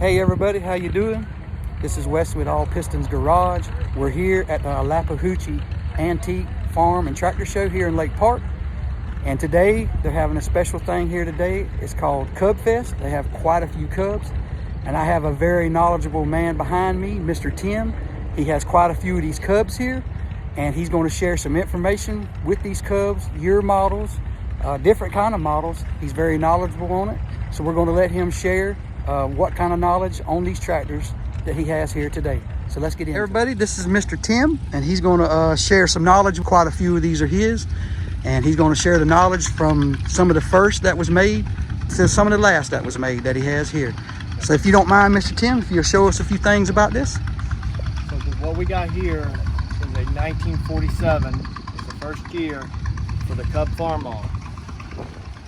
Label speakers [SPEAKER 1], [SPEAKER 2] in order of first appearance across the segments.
[SPEAKER 1] Hey everybody, how you doing? This is Wes with All Pistons Garage. We're here at the Aapahoochee Antique Farm and Tractor Show here in Lake Park. And today, they're having a special thing here today. It's called Cub Fest. They have quite a few cubs. And I have a very knowledgeable man behind me, Mr. Tim. He has quite a few of these cubs here. And he's going to share some information with these cubs, year models, different kind of models. He's very knowledgeable on it. So we're going to let him share what kind of knowledge on these tractors that he has here today. So let's get in. Everybody, this is Mr. Tim, and he's going to share some knowledge. Quite a few of these are his, and he's going to share the knowledge from some of the first that was made to some of the last that was made that he has here. So if you don't mind, Mr. Tim, if you'll show us a few things about this.
[SPEAKER 2] So what we got here is a 1947. It's the first gear for the Cub Farmall.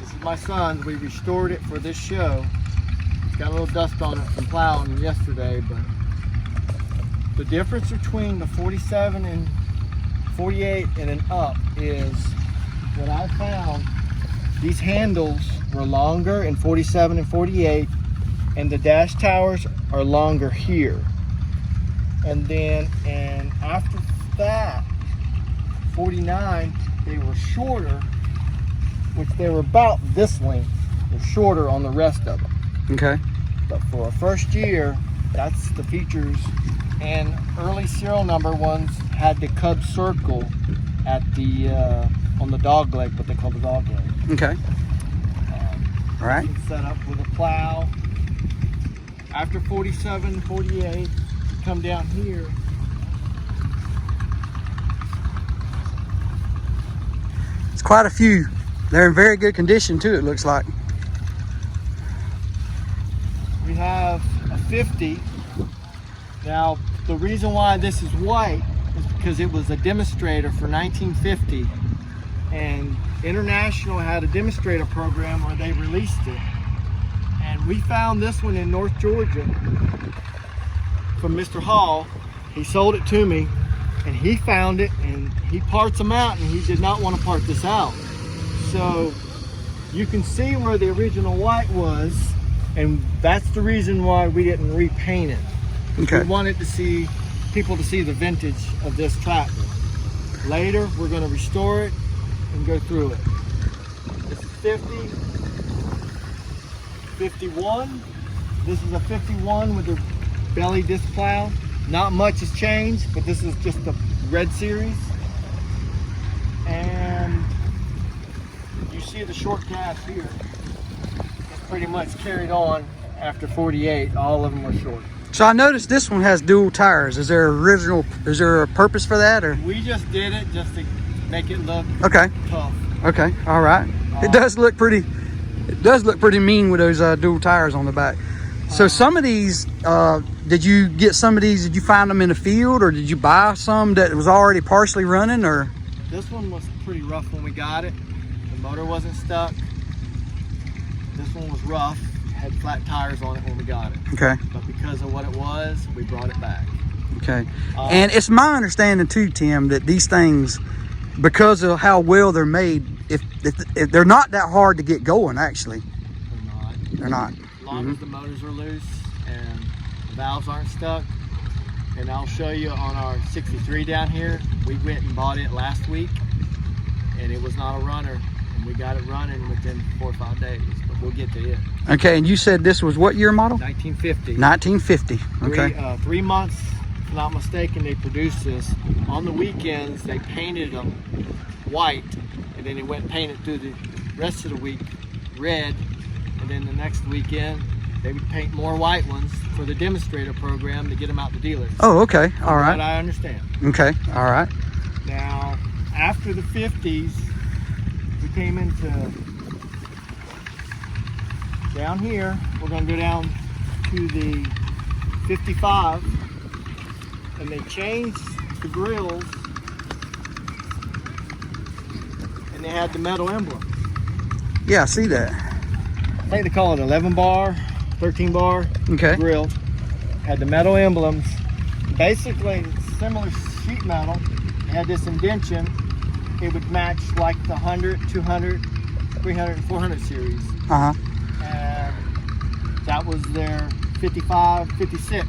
[SPEAKER 2] This is my son's. We restored it for this show. It's got a little dust on it from plowing yesterday, but the difference between the 47 and 48 and an up is what I found. These handles were longer in 47 and 48, and the dash towers are longer here. And then, and after that, 49, they were shorter, which they were about this length. They're shorter on the rest of them.
[SPEAKER 1] Okay.
[SPEAKER 2] But for a first year, that's the features. And early serial number ones had the Cub circle at the on the dog leg, what they call the dog leg.
[SPEAKER 1] Okay. All right.
[SPEAKER 2] Set up with a plow. After 47, 48, you come down here.
[SPEAKER 1] It's quite a few. They're in very good condition too, it looks like.
[SPEAKER 2] We have a 50. Now, the reason why this is white is because it was a demonstrator for 1950, and International had a demonstrator program where they released it. And we found this one in North Georgia from Mr. Hall. He sold it to me, and he found it, and he parts them out, and he did not want to part this out. So you can see where the original white was, and that's the reason why we didn't repaint it.
[SPEAKER 1] Okay.
[SPEAKER 2] We wanted to see people to see the vintage of this tractor. Later, we're going to restore it and go through it. This is 50, 51. This is a 51 with the belly disc plow. Not much has changed, but this is just the red series. And you see the short cast here. It's pretty much carried on after 48. All of them were short.
[SPEAKER 1] So I noticed this one has dual tires. Is there a purpose for that, or?
[SPEAKER 2] We just did it just to make it look tough.
[SPEAKER 1] Okay, all right. It does look pretty mean with those dual tires on the back. So some of these, did you get some of these, did you find them in the field, or did you buy some that was already partially running, or?
[SPEAKER 2] This one was pretty rough when we got it. The motor wasn't stuck. This one was rough. Had flat tires on it when we got it.
[SPEAKER 1] Okay.
[SPEAKER 2] But because of what it was, we brought it back.
[SPEAKER 1] Okay. And it's my understanding too, Tim, that these things, because of how well they're made, if they're not that hard to get going, actually. They're not.
[SPEAKER 2] As long as the motors are loose and the valves aren't stuck. And I'll show you on our 63 down here, we went and bought it last week, and it was not a runner. And we got it running within 4 or 5 days, but we'll get to it.
[SPEAKER 1] Okay, and you said this was what year model?
[SPEAKER 2] 1950.
[SPEAKER 1] 1950, okay.
[SPEAKER 2] 3 months, if not mistaken, they produced this. On the weekends, they painted them white, and then they went and painted through the rest of the week red, and then the next weekend, they would paint more white ones for the demonstrator program to get them out to dealers.
[SPEAKER 1] Oh, okay, all right.
[SPEAKER 2] But I understand.
[SPEAKER 1] Okay, all right.
[SPEAKER 2] Now, after the 50s, we came into down here. We're going to go down to the 55, and they changed the grills, and they had the metal emblem.
[SPEAKER 1] Yeah, I see that.
[SPEAKER 2] I think they call it 11 bar, 13 bar grill. Had the metal emblems. Basically, similar sheet metal. It had this indentation. It would match like the 100, 200, 300, and 400 series. And that was their 55, 56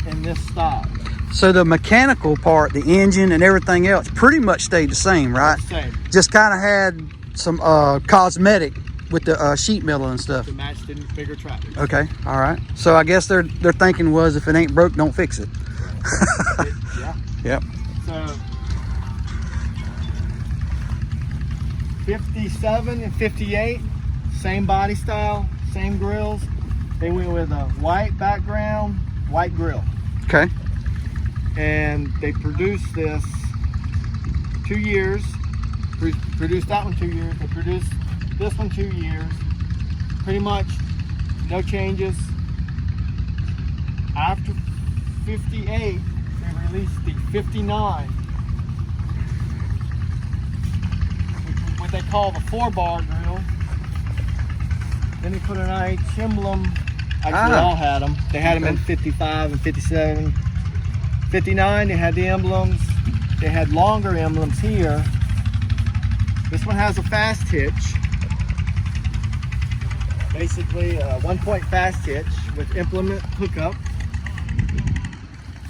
[SPEAKER 2] in this style.
[SPEAKER 1] So the mechanical part, the engine and everything else, pretty much stayed the same, right?
[SPEAKER 2] Same.
[SPEAKER 1] Just kind of had some cosmetic with the sheet metal and stuff.
[SPEAKER 2] To match the bigger tractors.
[SPEAKER 1] Okay, all right. So I guess their thinking was, if it ain't broke, don't fix it.
[SPEAKER 2] Yeah.
[SPEAKER 1] Yep.
[SPEAKER 2] So 57 and 58, same body style, same grills. They went with a white background, white grill.
[SPEAKER 1] Okay.
[SPEAKER 2] And they produced this 2 years. Produced that one 2 years. They produced this one 2 years. Pretty much no changes. After 58, they released the 59, which is what they call the 4-bar grill. Then they put an IH emblem. Actually, they all had them. They had them in 55 and 57. 59, they had the emblems. They had longer emblems here. This one has a fast hitch. Basically a 1-point fast hitch with implement hookup.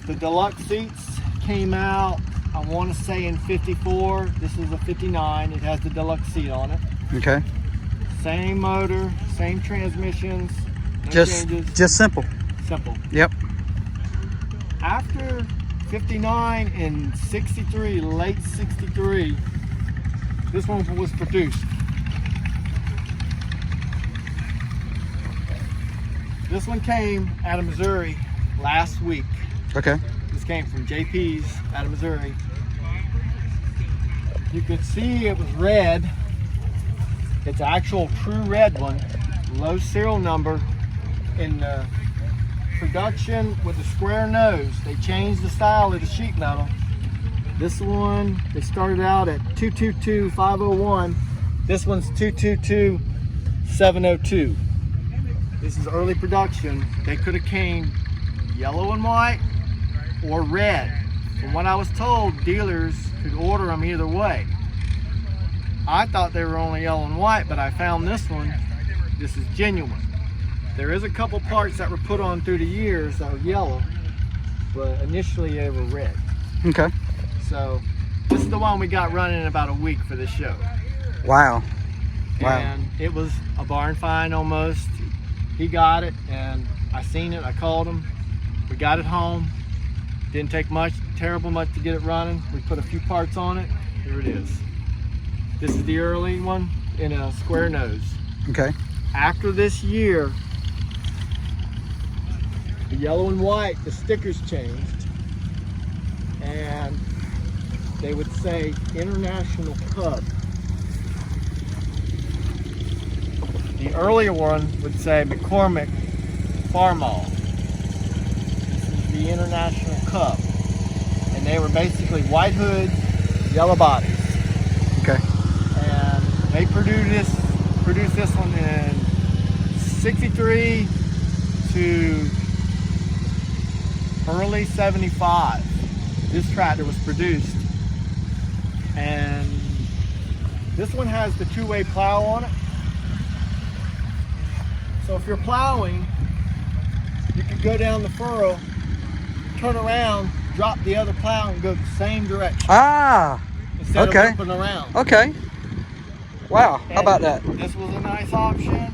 [SPEAKER 2] The deluxe seats came out, I want to say in 54. This is a 59. It has the deluxe seat on it.
[SPEAKER 1] Okay.
[SPEAKER 2] Same motor, same transmissions, no changes.
[SPEAKER 1] Just simple.
[SPEAKER 2] Simple.
[SPEAKER 1] Yep.
[SPEAKER 2] After 59 and 63, late 63, this one was produced. This one came out of Missouri last week.
[SPEAKER 1] Okay.
[SPEAKER 2] This came from JP's out of Missouri. You could see it was red. It's an actual true red one. Low serial number. In the production with the square nose, they changed the style of the sheet metal. This one, they started out at 222-501. This one's 222-702. This is early production. They could have came yellow and white or red. From what I was told, dealers could order them either way. I thought they were only yellow and white, but I found this one. This is genuine. There is a couple parts that were put on through the years that were yellow, but initially they were red.
[SPEAKER 1] Okay.
[SPEAKER 2] So this is the one we got running in about a week for this show.
[SPEAKER 1] Wow. Wow.
[SPEAKER 2] And it was a barn find almost. He got it and I seen it, I called him. We got it home. Didn't take terrible much to get it running. We put a few parts on it. Here it is. This is the early one in a square nose.
[SPEAKER 1] Okay.
[SPEAKER 2] After this year, the yellow and white, the stickers changed. And they would say International Cub. The earlier one would say McCormick Farmall. This is the International Cub. And they were basically white hoods, yellow bodies.
[SPEAKER 1] Okay.
[SPEAKER 2] And they produced this one in 63 to early 75. This tractor was produced. And this one has the two-way plow on it. So if you're plowing, you can go down the furrow, turn around, drop the other plow and go the same direction.
[SPEAKER 1] Ah,
[SPEAKER 2] instead
[SPEAKER 1] okay.
[SPEAKER 2] of looping around.
[SPEAKER 1] Okay. Wow,
[SPEAKER 2] And
[SPEAKER 1] how about that?
[SPEAKER 2] This was a nice option,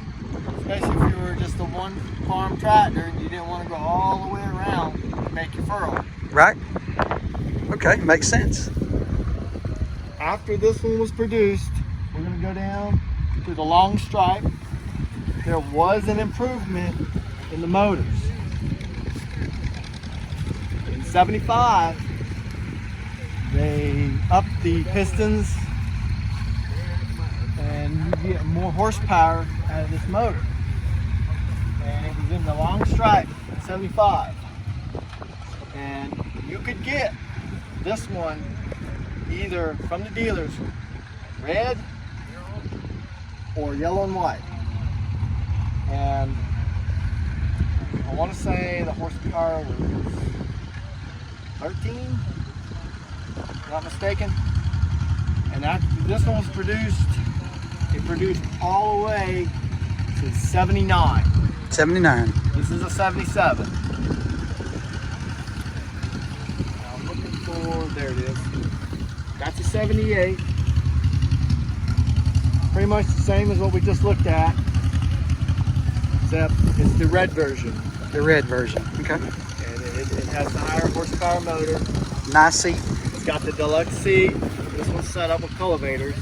[SPEAKER 2] especially if you were just a one farm tractor and you didn't want to go all the way around to make your furrow.
[SPEAKER 1] Right? Okay, makes sense.
[SPEAKER 2] After this one was produced, we're going to go down to the long stripe. There was an improvement in the motors. In 75, they upped the pistons and you get more horsepower out of this motor. And it was in the long stripe in 75. And you could get this one either from the dealers red or yellow and white. And I want to say the horsepower was 13, if not mistaken. And after this one was produced, it produced all the way to 79.
[SPEAKER 1] 79.
[SPEAKER 2] This is a 77. I'm looking for, there it is. That's a 78. Pretty much the same as what we just looked at, except it's the red version.
[SPEAKER 1] The red version. Okay.
[SPEAKER 2] And it has the higher horsepower motor.
[SPEAKER 1] Nice seat.
[SPEAKER 2] It's got the deluxe seat. This one's set up with cultivators.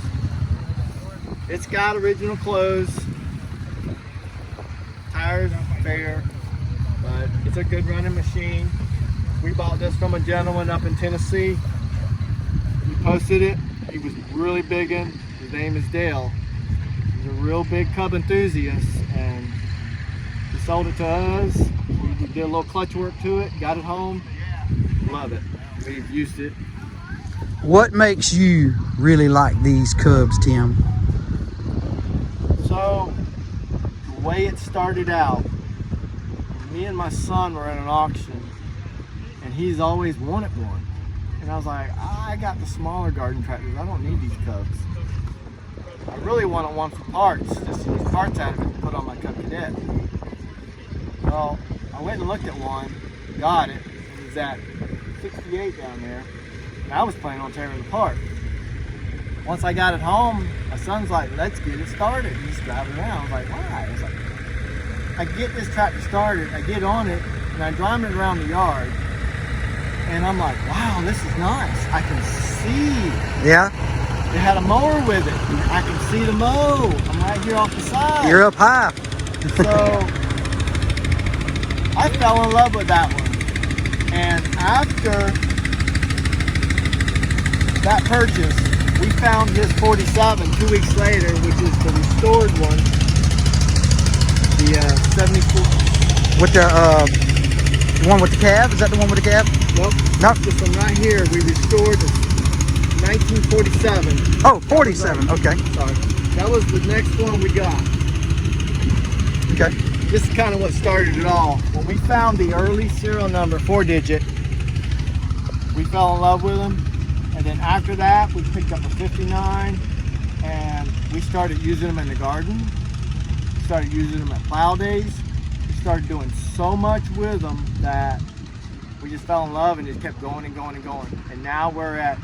[SPEAKER 2] It's got original clothes. Tires fair, but it's a good running machine. We bought this from a gentleman up in Tennessee. He posted it. He was really big in. His name is Dale. He's a real big Cub enthusiast, and he sold it to us. We did a little clutch work to it, got it home. Love it. We've used it.
[SPEAKER 1] What makes you really like these Cubs, Tim?
[SPEAKER 2] So, the way it started out, me and my son were at an auction, and he's always wanted one. And I was like, I got the smaller garden tractors. I don't need these Cubs. I really wanted one for parts, just to use parts out of it to put on my Cub Cadet. Well, I went and looked at one, got it. It was at 68 down there, and I was planning on tearing it apart. Once I got it home, my son's like, let's get it started. He's driving around. I was like, why? I was like, I get this tractor started, I get on it, and I drive it around the yard, and I'm like, wow, this is nice. I can see.
[SPEAKER 1] Yeah.
[SPEAKER 2] It had a mower with it. I can see the mow. I'm right here off the side.
[SPEAKER 1] You're up high.
[SPEAKER 2] So I fell in love with that one. And after that purchase, we found his 47 2 weeks later, which is the restored one. The 74.
[SPEAKER 1] With the one with the cab? Is that the one with the cab?
[SPEAKER 2] Nope.
[SPEAKER 1] Nope.
[SPEAKER 2] This one right here, we restored the 1947.
[SPEAKER 1] Oh, 47. Okay.
[SPEAKER 2] Sorry. That was the next one we got.
[SPEAKER 1] Okay.
[SPEAKER 2] This is kind of what started it all. When we found the early serial number, 4-digit, we fell in love with them. And then after that, we picked up a 59, and we started using them in the garden. We started using them at plow days. We started doing so much with them that we just fell in love and just kept going and going and going. And now we're at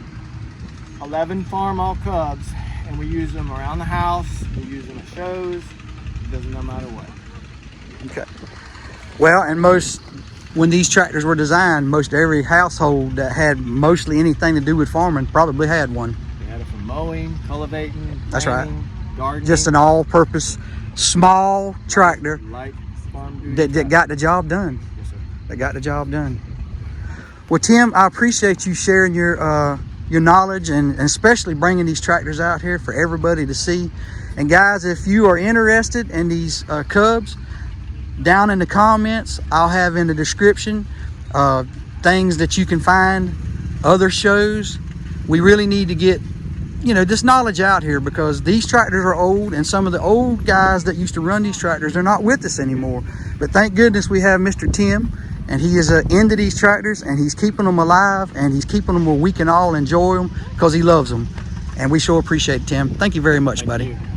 [SPEAKER 2] 11 Farmall Cubs, and we use them around the house. We use them at shows. It doesn't matter what.
[SPEAKER 1] Okay. Well, and when these tractors were designed, most every household that had mostly anything to do with farming probably had one.
[SPEAKER 2] We had it for mowing, cultivating,
[SPEAKER 1] That's right.
[SPEAKER 2] Gardening.
[SPEAKER 1] Just an all-purpose small tractor
[SPEAKER 2] Light farm duty
[SPEAKER 1] that got the job done.
[SPEAKER 2] Yes, sir.
[SPEAKER 1] That got the job done. Well, Tim, I appreciate you sharing your knowledge and especially bringing these tractors out here for everybody to see. And guys, if you are interested in these Cubs, down in the comments, I'll have in the description things that you can find, other shows. We really need to get, this knowledge out here, because these tractors are old, and some of the old guys that used to run these tractors are not with us anymore. But thank goodness we have Mr. Tim, and he is into these tractors, and he's keeping them alive, and he's keeping them where we can all enjoy them because he loves them. And we sure appreciate it, Tim. Thank you very much, buddy.
[SPEAKER 2] Thank you.